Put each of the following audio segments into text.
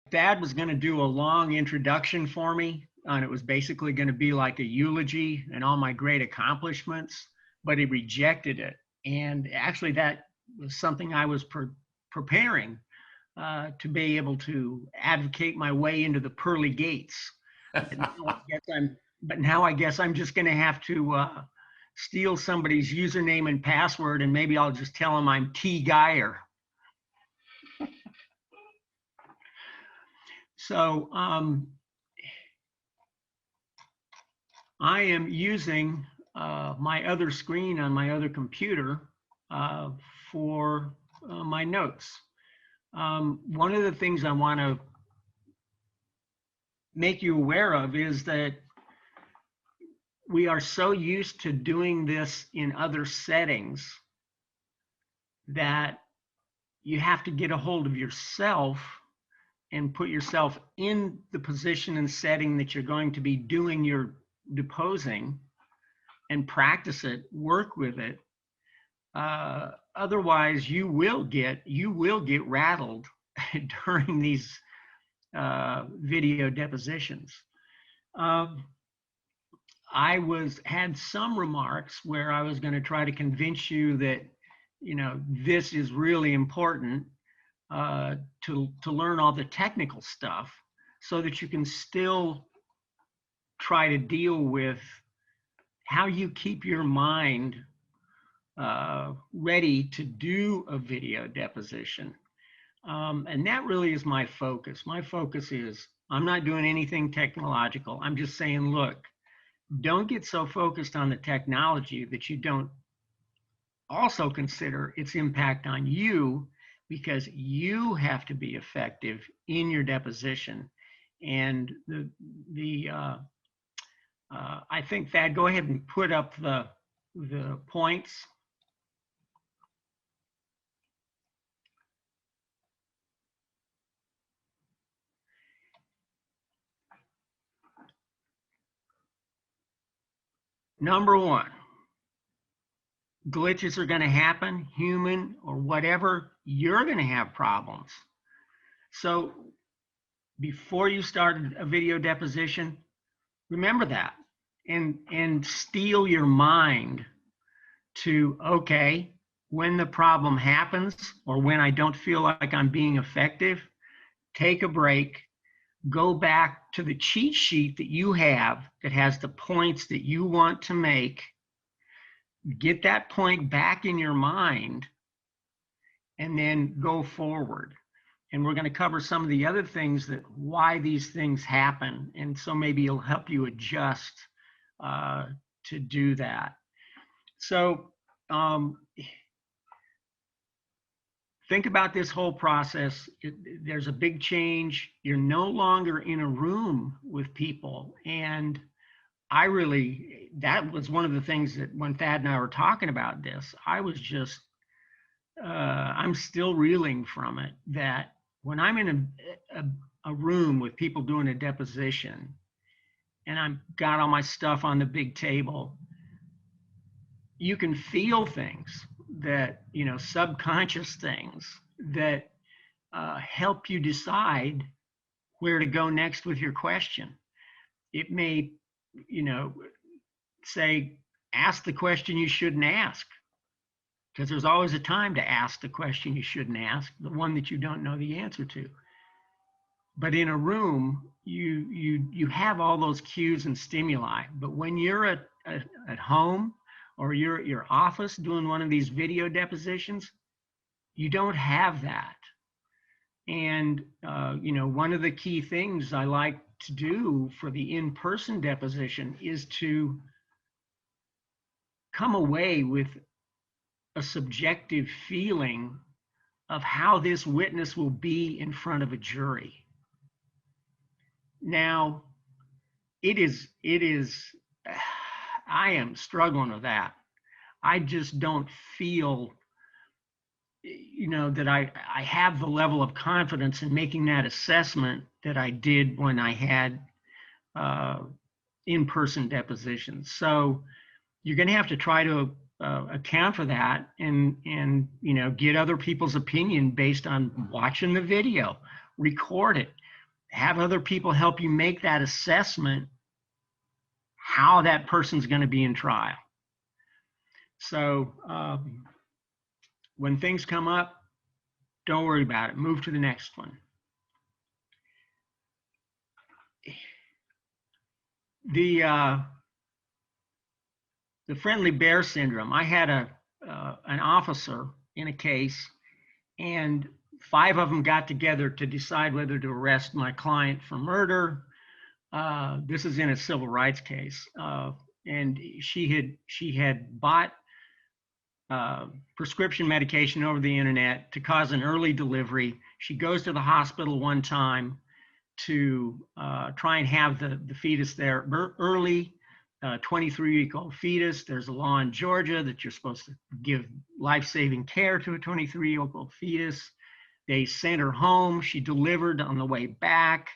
Dad was going to do a long introduction for me, and it was basically going to be like a eulogy and all my great accomplishments, but he rejected it. And actually, that was something I was preparing to be able to advocate my way into the pearly gates. But now I guess I'm just going to have to steal somebody's username and password, and maybe I'll just tell them I'm T. Geyer. So I am using my other screen on my other computer for my notes. One of the things I want to make you aware of is that we are so used to doing this in other settings that you have to get a hold of yourself and put yourself in the position and setting that you're going to be doing your deposing and practice it, work with it. Otherwise, you will get rattled during these video depositions. I had some remarks where I was going to try to convince you that, you know, this is really important to learn all the technical stuff so that you can still try to deal with how you keep your mind ready to do a video deposition. And that really is my focus. My focus is I'm not doing anything technological. I'm just saying, look, don't get so focused on the technology that you don't also consider its impact on you, because you have to be effective in your deposition. And I think, Thad, go ahead and put up the points. Number one, glitches are going to happen, human or whatever. You're going to have problems. So before you start a video deposition, remember that and steel your mind to, okay, when the problem happens or when I don't feel like I'm being effective, take a break, go back to the cheat sheet that you have that has the points that you want to make, get that point back in your mind, and then go forward. And we're going to cover some of the other things that why these things happen. And so maybe it'll help you adjust to do that. So think about this whole process. There's a big change. You're no longer in a room with people. And that was one of the things that when Thad and I were talking about this, I was just, I'm still reeling from it, that when I'm in a room with people doing a deposition and I've got all my stuff on the big table, you can feel things that, you know, subconscious things that help you decide where to go next with your question. It may, you know, say, ask the question you shouldn't ask, because there's always a time to ask the question you shouldn't ask, the one that you don't know the answer to. But in a room, you have all those cues and stimuli. But when you're at home or you're at your office doing one of these video depositions, you don't have that. And you know, one of the key things I like to do for the in-person deposition is to come away with a subjective feeling of how this witness will be in front of a jury. Now, I am struggling with that. I just don't feel, you know, that I have the level of confidence in making that assessment that I did when I had in-person depositions. So you're going to have to try to account for that and you know, get other people's opinion based on watching the video, record it, have other people help you make that assessment how that person's going to be in trial. So when things come up, don't worry about it. Move to the next one. The friendly bear syndrome. I had an officer in a case, and 5 of them got together to decide whether to arrest my client for murder. This is in a civil rights case, and she had bought prescription medication over the internet to cause an early delivery. She goes to the hospital one time to try and have the fetus there early. 23-week-old fetus. There's a law in Georgia that you're supposed to give life-saving care to a 23-year-old fetus. They sent her home. She delivered on the way back.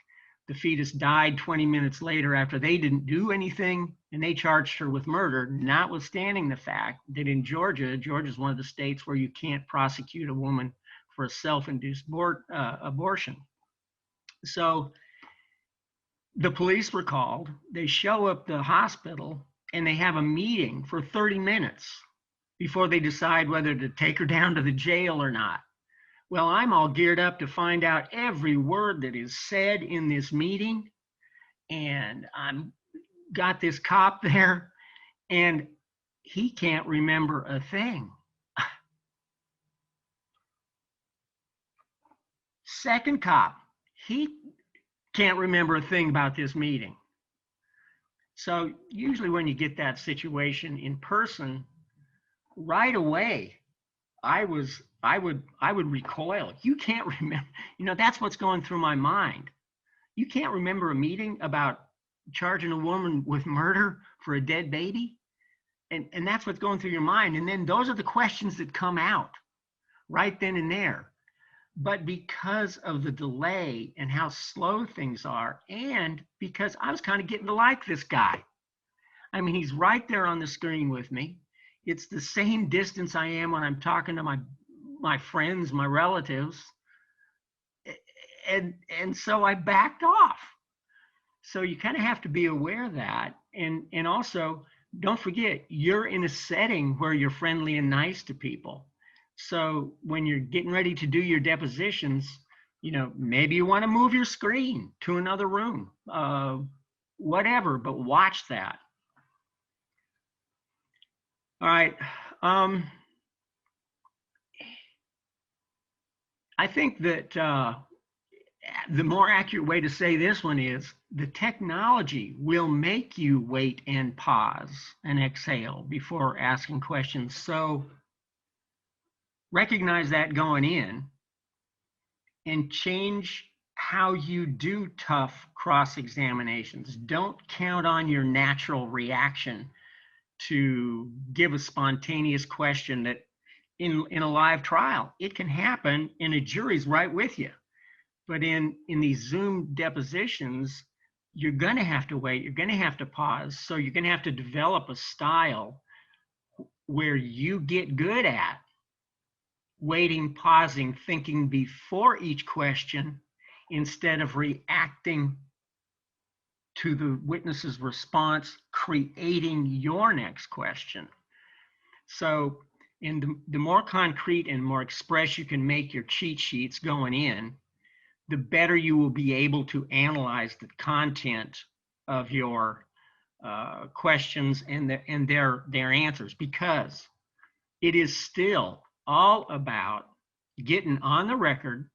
The fetus died 20 minutes later after they didn't do anything, and they charged her with murder, notwithstanding the fact that in Georgia is one of the states where you can't prosecute a woman for a self-induced abortion. So the police were called. They show up to the hospital, and they have a meeting for 30 minutes before they decide whether to take her down to the jail or not. Well, I'm all geared up to find out every word that is said in this meeting, and I'm got this cop there, and he can't remember a thing. Second cop, he can't remember a thing about this meeting. So usually when you get that situation in person, right away, I would recoil. You can't remember, that's what's going through my mind. You can't remember a meeting about charging a woman with murder for a dead baby? And that's what's going through your mind. And then those are the questions that come out right then and there. But because of the delay and how slow things are, and because I was kind of getting to like this guy. I mean, he's right there on the screen with me. It's the same distance I am when I'm talking to my friends, my relatives. And so I backed off. So you kind of have to be aware of that. And also, don't forget, you're in a setting where you're friendly and nice to people. So when you're getting ready to do your depositions, maybe you want to move your screen to another room, whatever, but watch that. All right. I think that the more accurate way to say this one is the technology will make you wait and pause and exhale before asking questions. So recognize that going in and change how you do tough cross-examinations. Don't count on your natural reaction to give a spontaneous question that in a live trial, it can happen and a jury's right with you. But in these Zoom depositions, you're going to have to wait. You're going to have to pause. So you're going to have to develop a style where you get good at waiting, pausing, thinking before each question instead of reacting to the witness's response, creating your next question. So the more concrete and more express you can make your cheat sheets going in, the better you will be able to analyze the content of your questions and their answers, because it is still all about getting on the record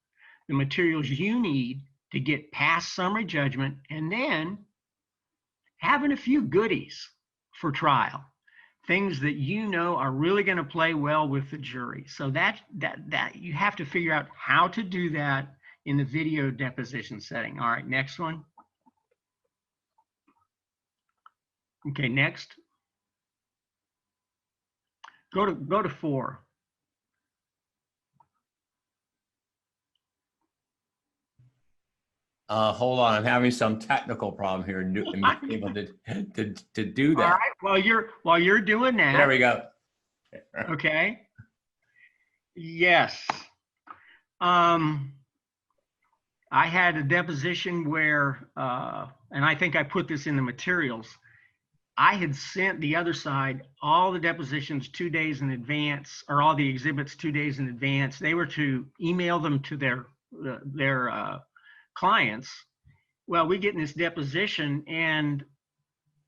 the materials you need to get past summary judgment and then having a few goodies for trial, things that are really going to play well with the jury. So that you have to figure out how to do that in the video deposition setting. All right, next one. Okay, next. Go to 4. Hold on, I'm having some technical problem here and able to do that. All right, while you're doing that. There we go. Okay. Yes. I had a deposition where, and I think I put this in the materials, I had sent the other side all the depositions 2 days in advance, or all the exhibits 2 days in advance. They were to email them to their clients. Well, we get in this deposition, and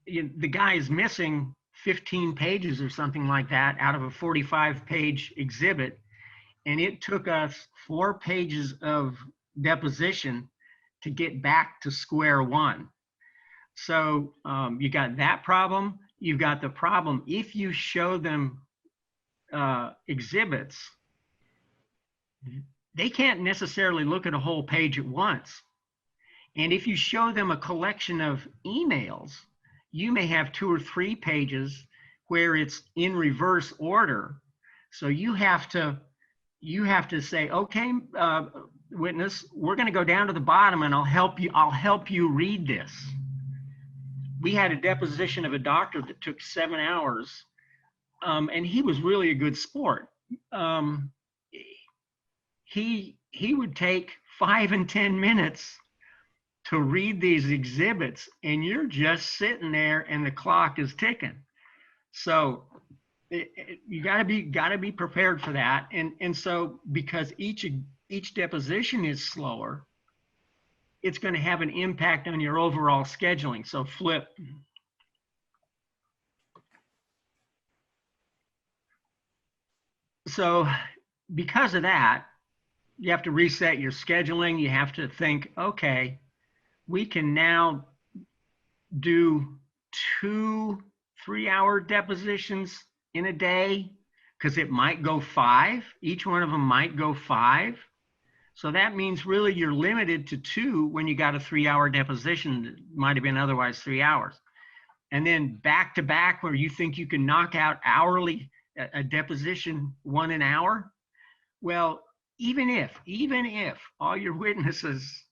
the guy is missing 15 pages or something like that out of a 45-page exhibit. And it took us 4 pages of deposition to get back to square one. So you got that problem. You've got the problem if you show them exhibits, they can't necessarily look at a whole page at once. And if you show them a collection of emails, you may have 2 or 3 pages where it's in reverse order. So you have to say, okay, witness, we're going to go down to the bottom, and I'll help you read this. We had a deposition of a doctor that took 7 hours, and he was really a good sport. He would take 5 and 10 minutes to read these exhibits, and you're just sitting there and the clock is ticking. So you gotta be prepared for that. And so because each deposition is slower, it's going to have an impact on your overall scheduling. So flip. So because of that, you have to reset your scheduling. You have to think, okay, we can now do 2 3-hour depositions in a day, because it might go 5. Each one of them might go 5. So that means really you're limited to 2 when you got a 3-hour deposition that might have been otherwise 3 hours. And then back to back, where you think you can knock out hourly a deposition 1 an hour. Well, even if all your witnesses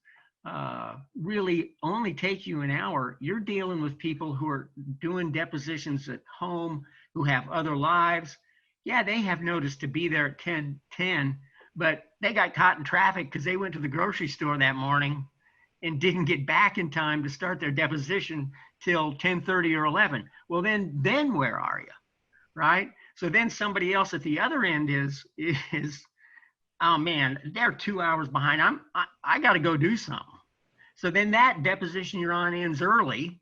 really only take you an hour, you're dealing with people who are doing depositions at home, who have other lives. Yeah, they have notice to be there at 10:10, but they got caught in traffic because they went to the grocery store that morning and didn't get back in time to start their deposition till 10:30 or 11. Well, then where are you, right? So then somebody else at the other end is oh man, they're 2 hours behind. I got to go do something. So then that deposition you're on ends early.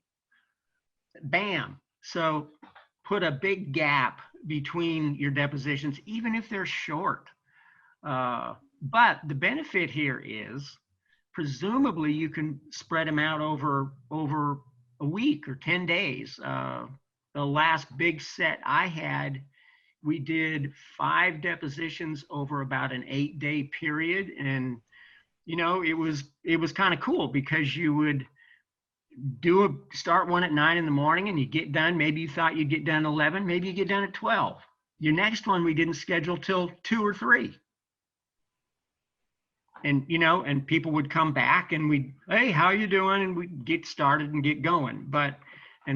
Bam. So put a big gap between your depositions, even if they're short. But the benefit here is presumably you can spread them out over a week or 10 days. The last big set I had, we did 5 depositions over about an 8-day period. And, you know, it was kind of cool because you would start one at 9 in the morning and you get done. Maybe you thought you'd get done at 11, maybe you get done at 12. Your next one we didn't schedule till 2 or 3. And, you know, and people would come back and hey, how you doing? And we'd get started and get going.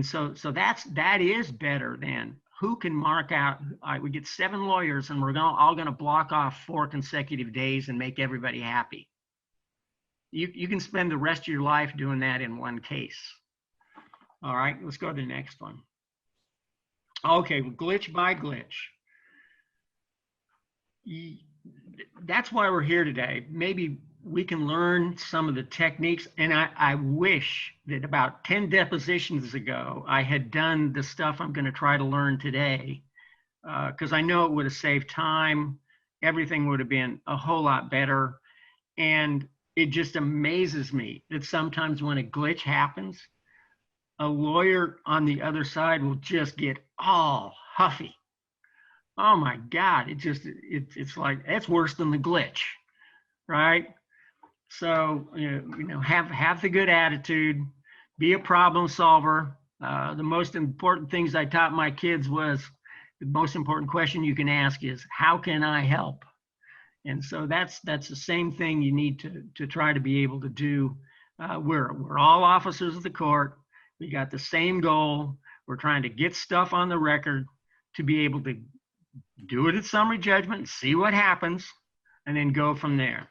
So that is better than who can mark out. We get 7 lawyers and we're all going to block off 4 consecutive days and make everybody happy. You can spend the rest of your life doing that in one case. All right, let's go to the next one. Okay, glitch by glitch. That's why we're here today. Maybe we can learn some of the techniques. And I wish that about 10 depositions ago, I had done the stuff I'm going to try to learn today, because I know it would have saved time. Everything would have been a whole lot better. And it just amazes me that sometimes when a glitch happens, a lawyer on the other side will just get all huffy. Oh my God, it's like, it's worse than the glitch, right? So, you know, have the good attitude, be a problem solver. The most important things I taught my kids was the most important question you can ask is, how can I help? And so that's the same thing you need to try to be able to do. We're all officers of the court. We got the same goal. We're trying to get stuff on the record to be able to do it at summary judgment, see what happens, and then go from there.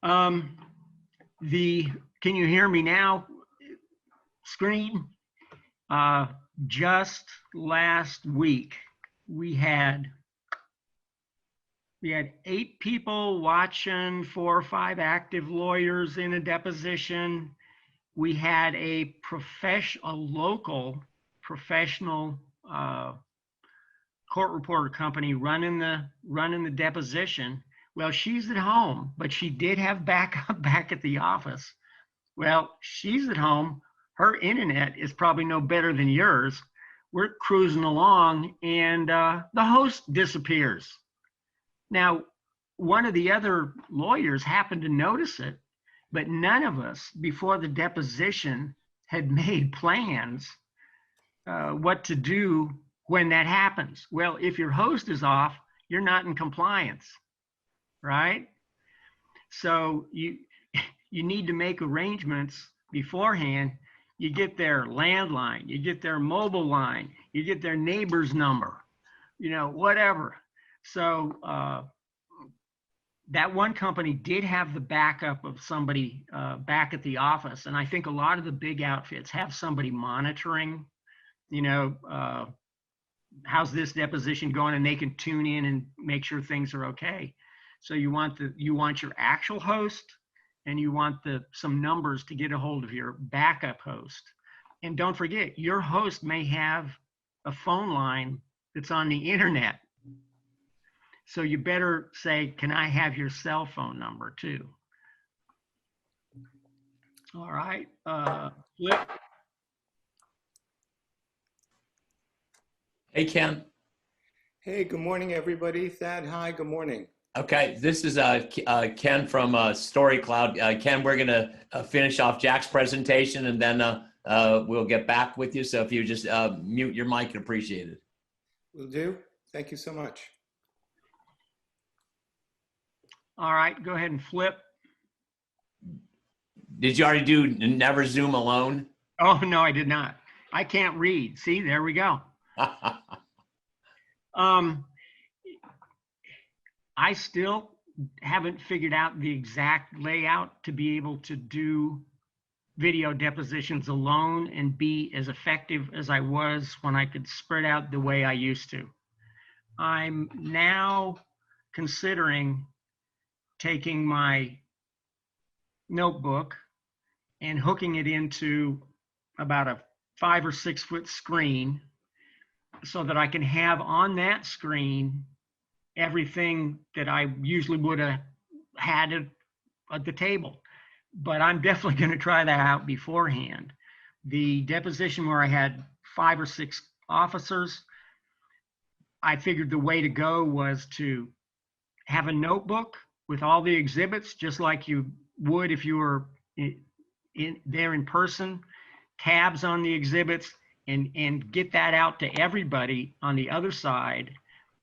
Um, can you hear me now? Screen. Just last week, we had 8 people watching, 4 or 5 active lawyers in a deposition. We had a local professional court reporter company running the deposition. Well, she's at home, but she did have backup back at the office. Well, she's at home. Her internet is probably no better than yours. We're cruising along, and the host disappears. Now, one of the other lawyers happened to notice it, but none of us before the deposition had made plans what to do when that happens. Well, if your host is off, you're not in compliance, right? So you need to make arrangements beforehand. You get their landline, you get their mobile line, you get their neighbor's number, whatever. So that one company did have the backup of somebody back at the office. And I think a lot of the big outfits have somebody monitoring, how's this deposition going, and they can tune in and make sure things are okay. So you want your actual host, and you want some numbers to get a hold of your backup host. And don't forget, your host may have a phone line that's on the internet. So you better say, can I have your cell phone number too? All right, Flip. Hey, Ken. Hey, good morning, everybody. Thad, hi, good morning. Okay, this is Ken from Story Cloud. Ken, we're going to finish off Jack's presentation, and then we'll get back with you. So if you just mute your mic, I'd appreciate it. Will do. Thank you so much. All right, go ahead and flip. Did you already do Never Zoom Alone? Oh, no, I did not. I can't read. See, there we go. I still haven't figured out the exact layout to be able to do video depositions alone and be as effective as I was when I could spread out the way I used to. I'm now considering taking my notebook and hooking it into about a 5 or 6 foot screen so that I can have on that screen everything that I usually would have had at the table. But I'm definitely going to try that out beforehand. The deposition where I had 5 or 6 officers, I figured the way to go was to have a notebook with all the exhibits, just like you would if you were there in person, tabs on the exhibits, and get that out to everybody on the other side.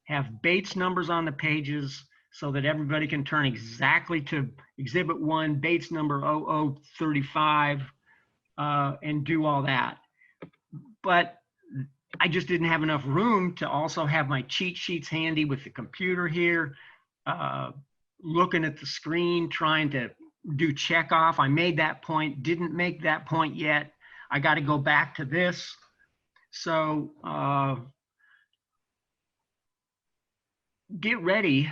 Have Bates numbers on the pages so that everybody can turn exactly to exhibit 1, Bates number 0035, and do all that. But I just didn't have enough room to also have my cheat sheets handy with the computer here, looking at the screen, trying to do check off. I made that point, didn't make that point yet. I got to go back to this. So get ready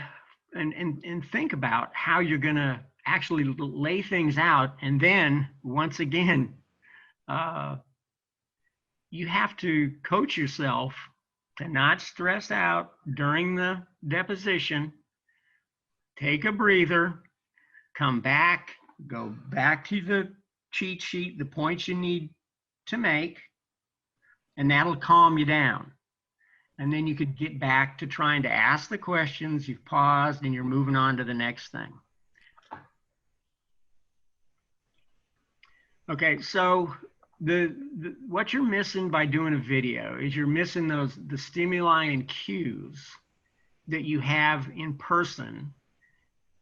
and think about how you're going to actually lay things out. And then once again, you have to coach yourself to not stress out during the deposition. Take a breather, come back, go back to the cheat sheet, the points you need to make, and that'll calm you down. And then you could get back to trying to ask the questions. You've paused and you're moving on to the next thing. Okay, so what you're missing by doing a video is you're missing the stimuli and cues that you have in person.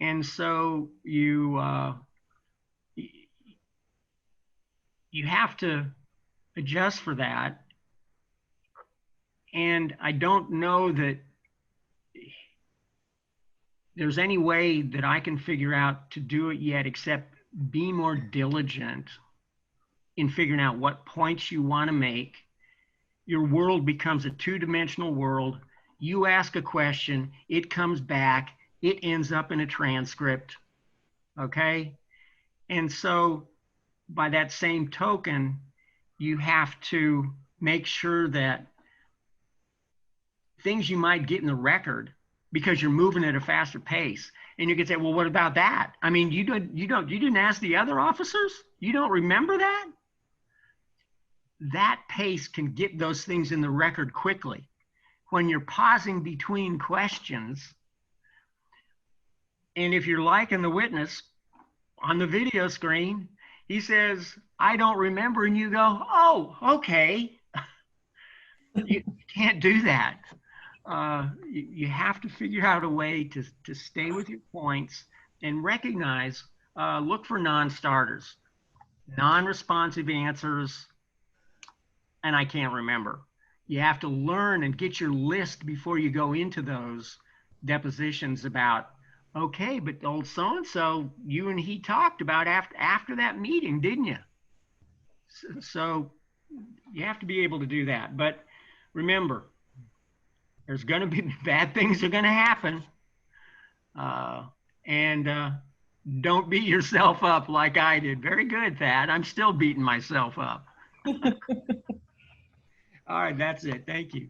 And so you have to adjust for that. And I don't know that there's any way that I can figure out to do it yet, except be more diligent in figuring out what points you want to make. Your world becomes a two-dimensional world. You ask a question, it comes back, it ends up in a transcript, okay? And so by that same token, you have to make sure that things you might get in the record, because you're moving at a faster pace. And you can say, well, what about that? I mean, you didn't ask the other officers? You don't remember that? That pace can get those things in the record quickly. When you're pausing between questions, and if you're liking the witness on the video screen, he says, I don't remember, and you go, oh, okay. You can't do that. You have to figure out a way to stay with your points and recognize, look for non-starters, non-responsive answers, and I can't remember. You have to learn and get your list before you go into those depositions about, okay, but old so-and-so, you and he talked about after that meeting, didn't you? So you have to be able to do that. But remember, there's going to be bad things are going to happen. And don't beat yourself up like I did. Very good, Thad. I'm still beating myself up. All right, that's it. Thank you.